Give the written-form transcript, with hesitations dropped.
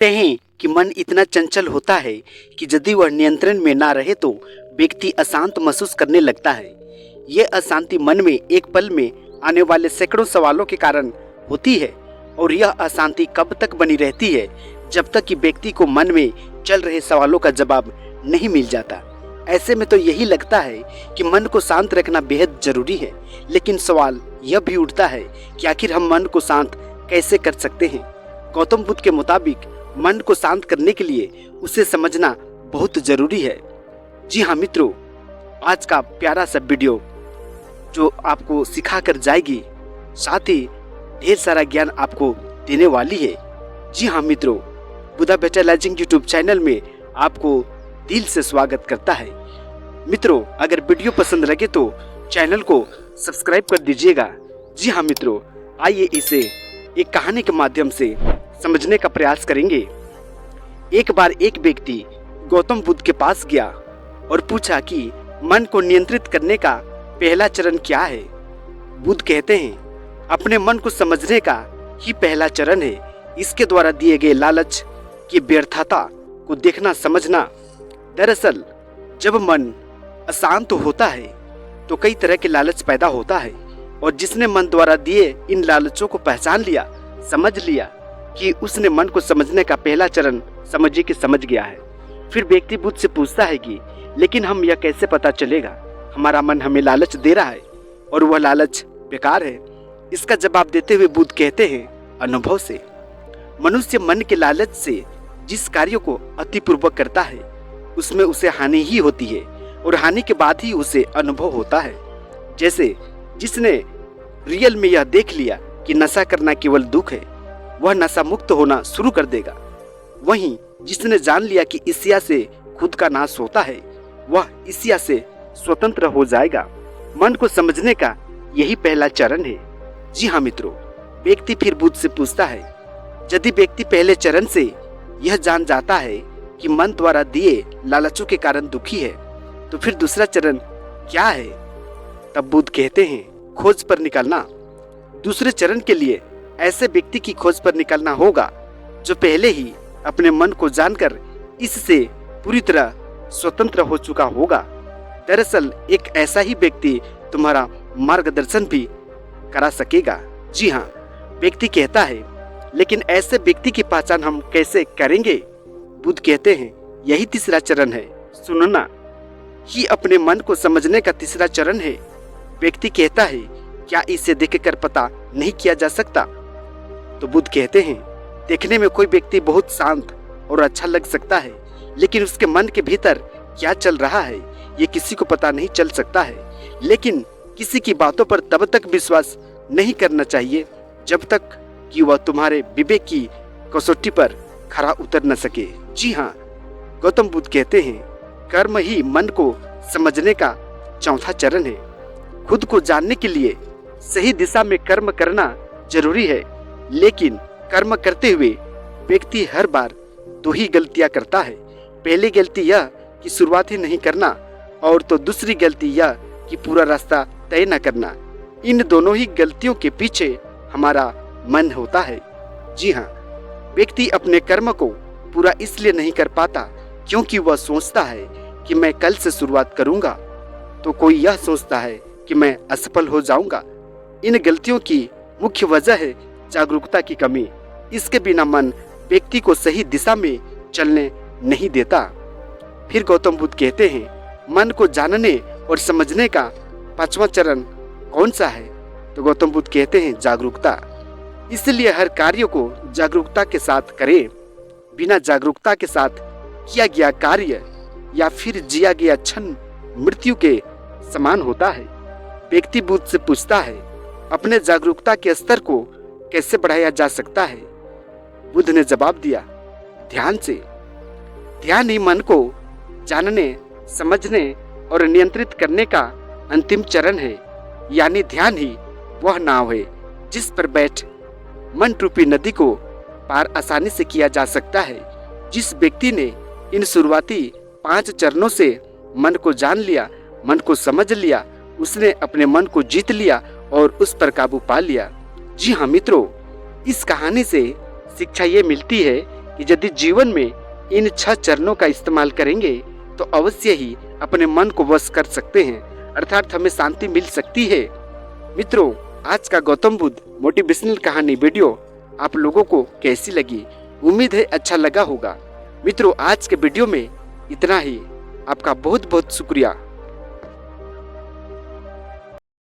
कहते हैं कि मन इतना चंचल होता है कि यदि वह नियंत्रण में ना रहे तो व्यक्ति अशांत महसूस करने लगता है। ये अशांति मन में एक पल में आने वाले सैकड़ों सवालों के कारण होती है और यह अशांति कब तक बनी रहती है जब तक कि व्यक्ति को मन में चल रहे सवालों का जवाब नहीं मिल जाता। ऐसे में तो यही लगता है कि मन को शांत रखना बेहद जरूरी है, लेकिन सवाल यह भी उठता है कि आखिर हम मन को शांत कैसे कर सकते हैं। गौतम बुद्ध के मुताबिक मन को शांत करने के लिए उसे समझना बहुत जरूरी है। जी हाँ मित्रों, आज का प्यारा सा वीडियो जो आपको सिखा कर जाएगी, साथ ही ढेर सारा ज्ञान आपको देने वाली है। जी हाँ मित्रों, बुद्धा विजुअलाइजिंग यूट्यूब चैनल में आपको दिल से स्वागत करता है। मित्रों, अगर वीडियो पसंद लगे तो चैनल को सब्सक्राइब कर दीजिएगा। जी हाँ मित्रों, आइए इसे एक कहानी के माध्यम से समझने का प्रयास करेंगे। एक बार एक व्यक्ति गौतम बुद्ध के पास गया और पूछा कि मन को नियंत्रित करने का पहला चरण क्या है। बुद्ध कहते हैं, अपने मन को समझने का ही पहला चरण है। इसके द्वारा दिए गए लालच की व्यर्थता को देखना समझना। दरअसल जब मन अशांत होता है तो कई तरह के लालच पैदा होता है, और जिसने मन द्वारा दिए इन लालचों को पहचान लिया, समझ लिया कि उसने मन को समझने का पहला चरण समझिए कि समझ गया है। फिर व्यक्ति बुद्ध से पूछता है कि लेकिन हम यह कैसे पता चलेगा हमारा मन हमें लालच दे रहा है और वह लालच बेकार है। इसका जवाब देते हुए बुद्ध कहते हैं, अनुभव से। मनुष्य मन के लालच से जिस कार्य को अतिपूर्वक करता है उसमें उसे हानि ही होती है, और हानि के बाद ही उसे अनुभव होता है। जैसे जिसने रियल में यह देख लिया कि नशा करना केवल दुख है, वह नशा मुक्त होना शुरू कर देगा। वहीं जिसने जान लिया कि ईर्ष्या से खुद का नाश होता है, वह ईर्ष्या से स्वतंत्र हो जाएगा। मन को समझने का यही पहला चरण है। जी हाँ मित्रों, व्यक्ति फिर बुद्ध से पूछता है, यदि व्यक्ति पहले चरण से यह जान जाता है कि मन द्वारा दिए लालचों के कारण दुखी है, तो फिर दूसरा चरण क्या है। तब बुद्ध कहते हैं, खोज पर निकलना। दूसरे चरण के लिए ऐसे व्यक्ति की खोज पर निकलना होगा जो पहले ही अपने मन को जानकर इससे पूरी तरह स्वतंत्र हो चुका होगा। दरअसल एक ऐसा ही व्यक्ति तुम्हारा मार्गदर्शन भी करा सकेगा। जी हाँ, व्यक्ति कहता है, लेकिन ऐसे व्यक्ति की पहचान हम कैसे करेंगे। बुद्ध कहते हैं, यही तीसरा चरण है, सुनना ही अपने मन को समझने का तीसरा चरण है। व्यक्ति कहता है, क्या इसे देखकर पता नहीं किया जा सकता। तो बुद्ध कहते हैं, देखने में कोई व्यक्ति बहुत शांत और अच्छा लग सकता है, लेकिन उसके मन के भीतर क्या चल रहा है ये किसी को पता नहीं चल सकता है। लेकिन किसी की बातों पर तब तक विश्वास नहीं करना चाहिए जब तक कि वह तुम्हारे विवेक की कसौटी पर खरा उतर न सके। जी हाँ, गौतम बुद्ध कहते हैं, कर्म ही मन को समझने का चौथा चरण है। खुद को जानने के लिए सही दिशा में कर्म करना जरूरी है, लेकिन कर्म करते हुए व्यक्ति हर बार दो ही गलतियां करता है। पहली गलती यह कि शुरुआत ही नहीं करना, और तो दूसरी गलती यह कि पूरा रास्ता तय न करना। इन दोनों ही गलतियों के पीछे हमारा मन होता है। जी हाँ, व्यक्ति अपने कर्म को पूरा इसलिए नहीं कर पाता क्योंकि वह सोचता है कि मैं कल से शुरुआत करूंगा, तो कोई यह सोचता है कि मैं असफल हो जाऊंगा। इन गलतियों की मुख्य वजह है जागरूकता की कमी। इसके बिना मन व्यक्ति को सही दिशा में चलने नहीं देता। फिर गौतम बुद्ध कहते हैं, मन को जानने और समझने का पांचवा चरण कौन सा है। तो गौतम बुद्ध कहते हैं, जागरूकता। इसलिए हर कार्य को जागरूकता के साथ करें। बिना जागरूकता के साथ किया गया कार्य या फिर जिया गया क्षण मृत्यु के समान होता है। व्यक्ति बुद्ध से पूछता है, अपने जागरूकता के स्तर को कैसे बढ़ाया जा सकता है। बुद्ध ने जवाब दिया, ध्यान से। ध्यान ही मन को जानने, समझने और नियंत्रित करने का अंतिम चरण है। यानी ध्यान ही वह नाव है जिस पर बैठ मन रूपी नदी को पार आसानी से किया जा सकता है। जिस व्यक्ति ने इन शुरुआती 5 चरणों से मन को जान लिया, मन को समझ लिया, उसने अपने मन को जीत लिया और उस पर काबू पा लिया। जी हाँ मित्रों, इस कहानी से शिक्षा ये मिलती है कि यदि जीवन में इन 6 चरणों का इस्तेमाल करेंगे तो अवश्य ही अपने मन को वश कर सकते हैं, अर्थात हमें शांति मिल सकती है। मित्रों, आज का गौतम बुद्ध मोटिवेशनल कहानी वीडियो आप लोगों को कैसी लगी? उम्मीद है अच्छा लगा होगा। मित्रों, आज के वीडियो में इतना ही। आपका बहुत बहुत शुक्रिया।